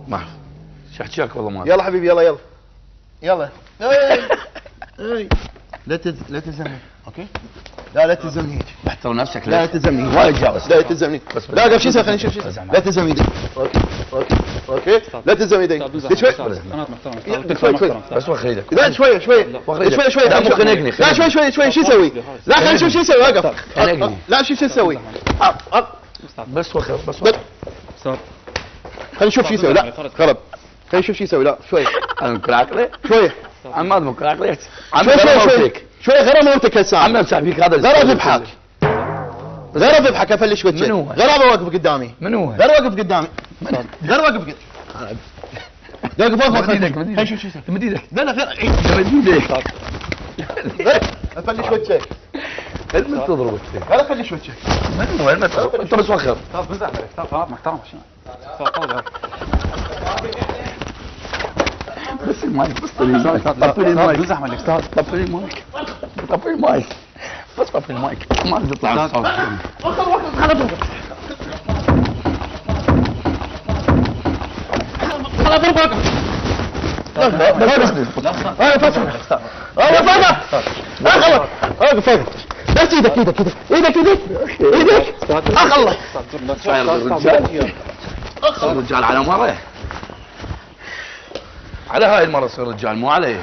ما اعرف شحشاك والله ما يلا حبيبي يلا يلا اي لا تلزمني اوكي لا تلزمني هيك احترم نفسك لا تلزمني وايد جاوز لا تلزمني لا قبل شو يسوي خليني نشوف شو يسوي لا تلزمني يدي اوكي لا تلزمني يدي شوي بس وخر ايدك لا شوي لا مو خنقني لا شوي شو يسوي لا خلينا نشوف شو يسوي وقف خنقني لا شو يسوي بس وخر خلينا نشوف شو يسوي لا خرب خلينا نشوف شو يسوي لا شوي انا مكل عقلي شوي عماد مكل عقلي شوي غير موتك هسه عم امسح فيك هذا غير اذبحك غير اذبحك افلش وجهك غير واقف قدامي من هو غير واقف قدامي غير واقف قدامي واقف مد ايدك خلينا نشوف شو يسوي مد ايدك لا غير مد ايدك افلش وجهك انت تضرب غير افلش وجهك من هو انت بس وخر طب بزعل عليك طب محترم شنو بس المايك بس طفي المايك بزعل عليك استاذ طفي المايك طفي المايك بس طفي المايك ما تطلع الصوت بس ايدك اخ الله الرجال على مره على هاي المره صير رجال مو علي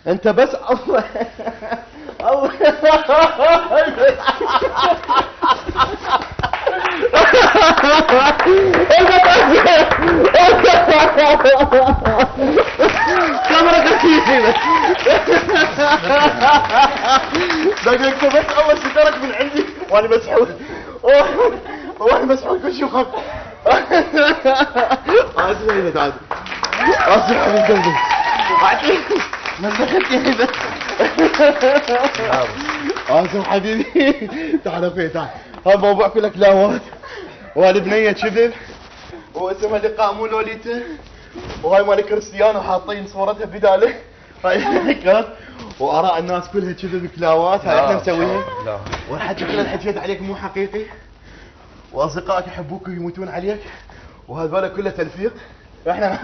انت بس الله الله كاميرا خفيفة دقيقة بس اول شي ترك من عندي وانا مسحول وانا مسحول كل شيء وخف اسف يا تعال اسف حبيب قلبي مزخت يا هبه اسف حبيبي تعال اخوي تعال هذا موضوع كله كلاوات وهذه بنيه كذب واسمها لقاء مو لوليتا وهاي مال كريستيانو حاطين صورتها بداله هاي كانت واراء الناس كلها كذب كلاوات هاي احنا مسويها والحكي كله الحكيت عليك مو حقيقي واصدقائك يحبوك ويموتون عليك وهذول كله تلفيق احنا